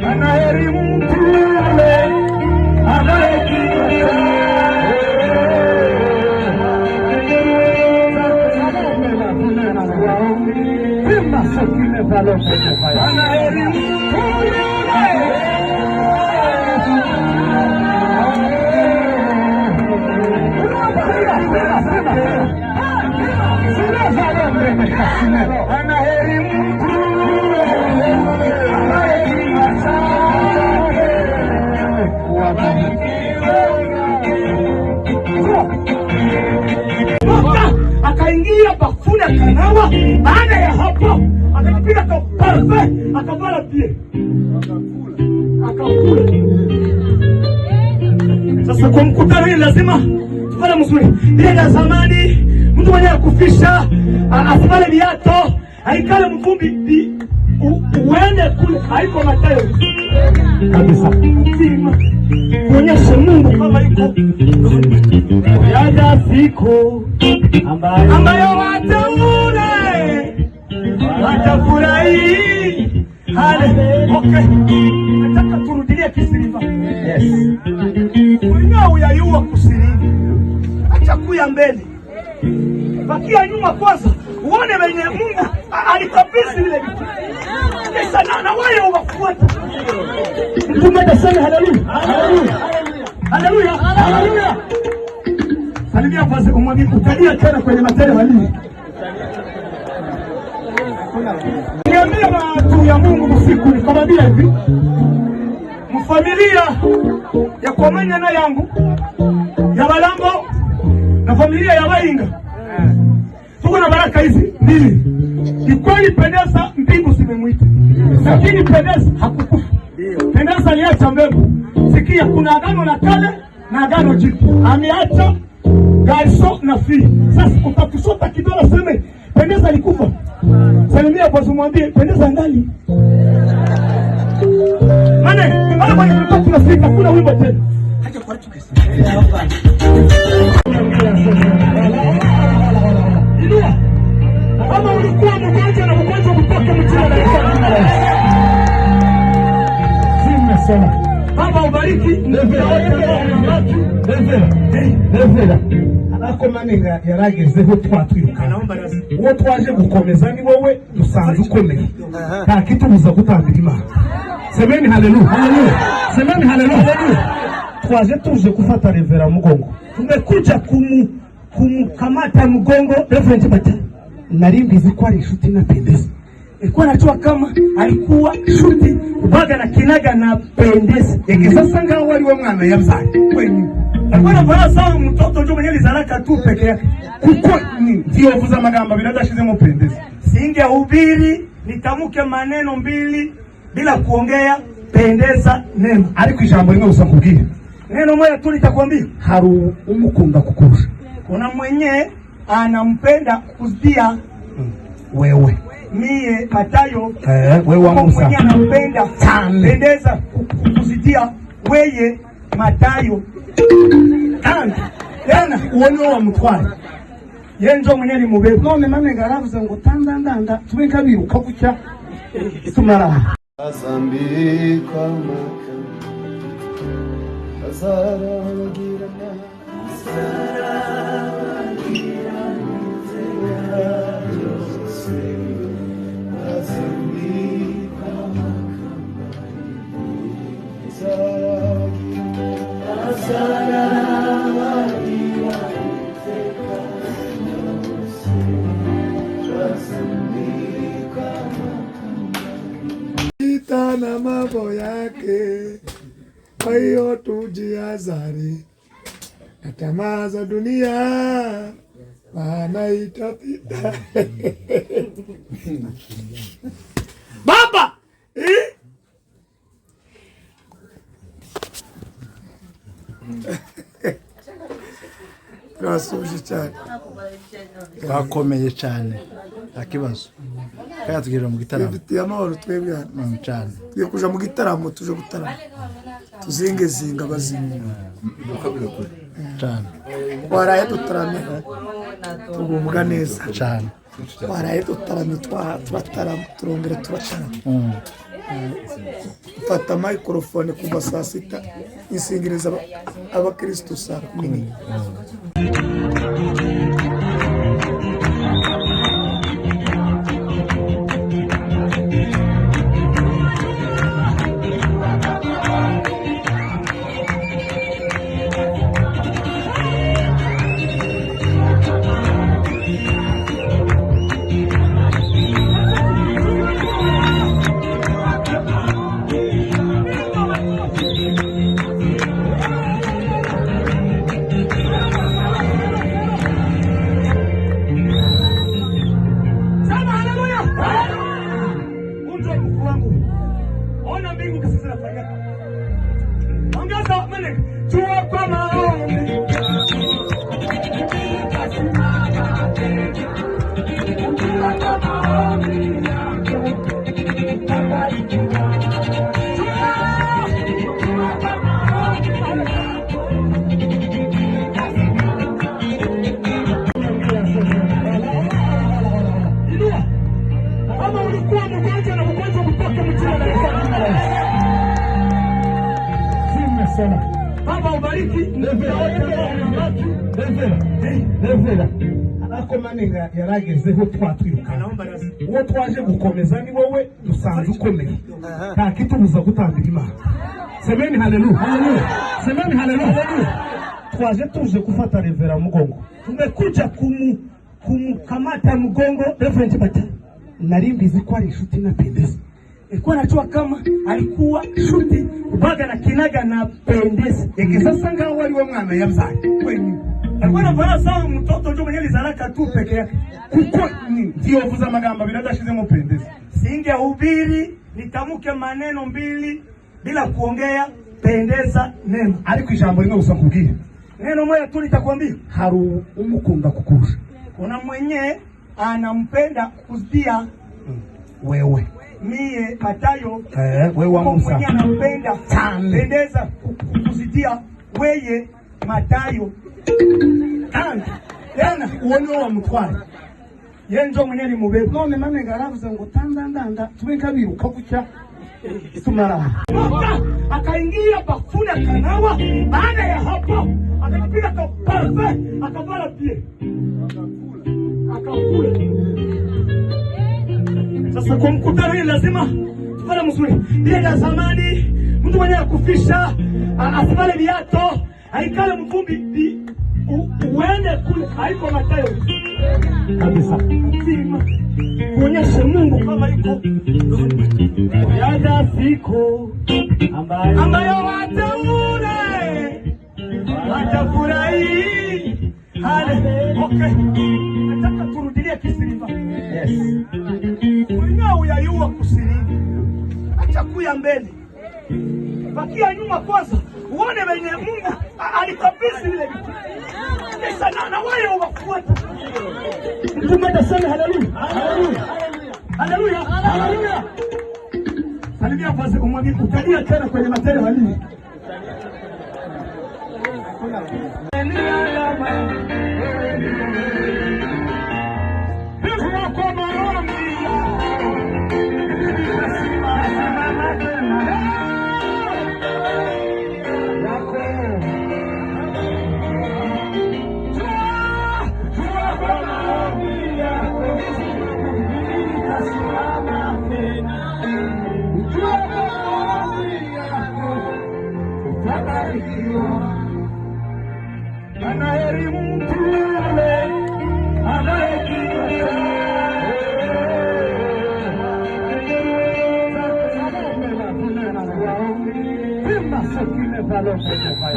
Anaheri mtu yule anayekimbia anaheri mtu akaingia bafuni akanawa. Baada ya hapo akapiga kaparfe akavala pia akakula. Sasa kwa mkutano hii lazima tufanye mzuri. Ile ya zamani mtu mwenye kufisha asivale viato haikale mvumbi uende kule haiko matayo kabisa. Kuonyesha Mungu kama yuko yaja siku ambayo wataule watafurahi. Okay, nataka turudilie kisiriva. Yes, mwenyewe uyayua kusiriva, acha kuya mbele, bakia nyuma kwanza, uone venye Mungu alikabisi vile vitu. Kisa na wale uwafuata. Mtume sana. Haleluya, haleluya, haleluya, haleluya. Salimia basi umwambie utalia tena kwenye matendo halisi. Niambia watu ya Mungu usiku nikamwambia hivi. Mfamilia ya Komanya na yangu ya Balambo na familia ya Bainga tuko na baraka hizi mbili. Ikweli pendeza mbingu zimemwita, lakini pendeza hakukufa. Pendeza aliacha mbegu. Sikia, kuna agano la kale na agano jipya. Ameacha garso na fi. Sasa utakusota kidole sema pendeza alikufa. Salimia kwa mwambie pendeza ngali. Maana kwa nini tunafika kuna wimbo tena? Haja kwa watu kesi. Inua. Kama ulikuwa mgonjwa na mgonjwa kutoka mchana na sana. Baba ubariki Nevera anako maninga yarageze ho twatwiruka. Naomba razi uwo twaje gukomeza ni wowe dusanze ukomeye nta kitubuza gutambira Imana. Semeni haleluya, haleluya. Semeni haleluya, haleluya. Twaje tuje kufata Revera Mugongo, tumekuja kumkamata Mugongo. Reverend Bata narimbizi kwa rishuti na pendeza. Ilikuwa najua kama alikuwa shuti kubaga na kinaga na pendeza. Sasa ngao wali wa mwana ya mzali kwenu. Alikuwa anavaa sawa mtoto ndio mwenye lizaraka tu peke yake. Kuko nini? Ndio kuvuza magamba binadashize mu pendeza. Singehubiri nitamuke maneno mbili bila kuongea pendeza neno. Ariko ijambo rimwe usakubwira. Neno moja tu nitakwambia. Haru umukunda kukurusha. Kuna mwenye anampenda kuzidia wewe. Mie Matayo wewe wangu sana. Anapenda pendeza kuzidia weye Matayo. Yana uone wa mtwari. Yenzo mwenye ni mubebe. None mane ngaravuze ngo tandandanda tubeka biruka gucya tumara. Azambika maka. Azaragira na. Na mambo yake, kwa hiyo tujiazari na tamaa za dunia, maana itapita. Baba turasubije cyane bakomeye cyane akibazo kaya tugirira mu gitaramo bifitiye amahoro twebwe cyane tugiye kuja mu gitaramo tuje gutarama tuzingezinga bazinga cyane waraye dutaramye tugubwa neza cyane waraye dutaramye turatarama turongera turacarama fata microphone kuva saa sita insingiriza abakristo saa 10. Baba ubariki Nevera ariko manenga yaragezeho twatwirukana uwo twaje gukomeza ni wowe dusanze ukomeye nta kitubuza gutambira Imana. Semeni haleluya, semeni haleluya. Twaje tuje kufata Revera Mugongo, tumekuja kumkamata Mugongo. Reverend Bata nari mbizi ko ari inshuti na Pendeza, ilikuwa najua kama alikuwa shuti kubaga na kinaga na Pendeza. Sasa ngao wali wa mwana yamzai kweli alikuwa anafanya sawa mtoto ndio mwenye lizaraka tu peke yake. Kuko ndio vuza magamba binadashize mu Pendeza. Singehubiri nitamuke maneno mbili bila kuongea Pendeza neno. Ariko ijambo rimwe gusa kubwira. Neno moja tu nitakwambia. Haru umukunda kukurusha. Kuna mwenye anampenda kuzidia wewe. Mie Matayo wewe wa Musa. Mwenye anampenda Pendeza kuzidia weye Matayo. Yana uone wa mutwara. Yenjo mwenye ni mubebe. None mane ngaravuze ngo tandandanda tubeka biruka kucya tumara. Akaingia bafuni akanawa. Baada ya hapo akapiga kaparfe akavala pie. Akakula. Sasa kwa mkutano hii lazima tufanye mzuri. Ile ya zamani mtu mwenye kufisha asifale viato, aikale mvumbi uende kule haiko Matayo kabisa. Kuonyesha Mungu kama yuko yaja siku ambayo wateule watafurahi. Okay, nataka turudilie kisiriva. Yes. Mwenyewe uyayua kusiriva, acha kuya mbele, bakia nyuma kwanza, uone venye Mungu alikabisi vile vitu. Kisha na wewe uwafuata. Mtume aseme haleluya, haleluya, haleluya, haleluya. Salimia basi umwagi utalia tena kwenye matendo halini. Anaheri mtu yule anayekimbia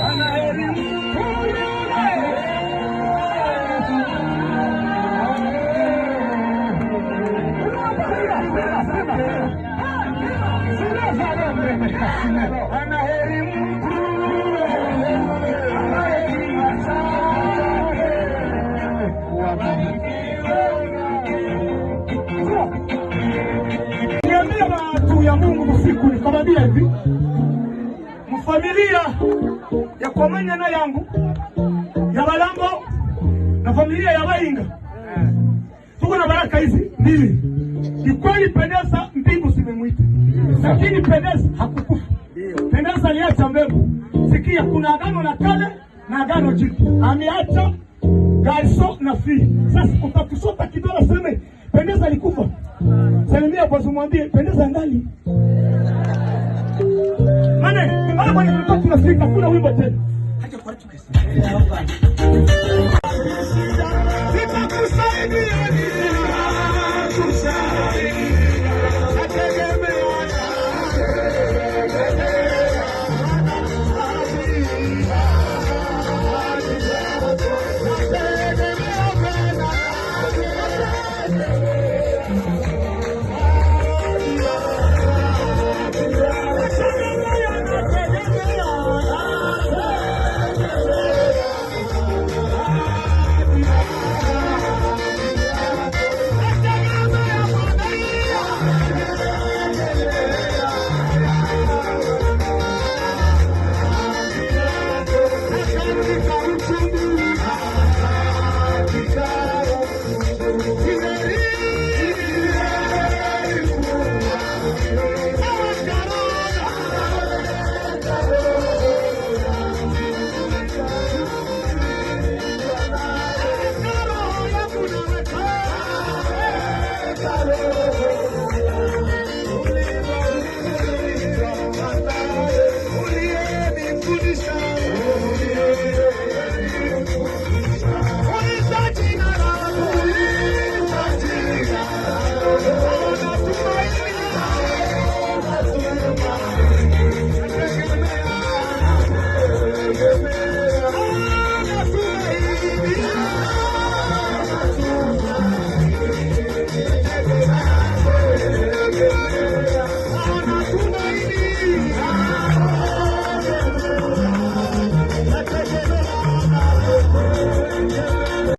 anaheri mtu anaheri mtu nguvu ya Mungu usiku nikamwambia hivi, mfamilia ya kwamanya na yangu ya Balambo na familia ya Bainga tuko na baraka hizi mbili. Ni kweli Pendeza mbingu zimemwita, lakini Pendeza hakukufa. Pendeza aliacha mbegu. Sikia, kuna agano la kale na agano jipya. Ameacha Garso na Fi. Sasa utakusota kidole seme Pendeza alikufa. Salimia kwa kumwambia Pendeza ngali. Maana bwana tulikuwa tunafika kuna wimbo tena. Haja kwa tukesi.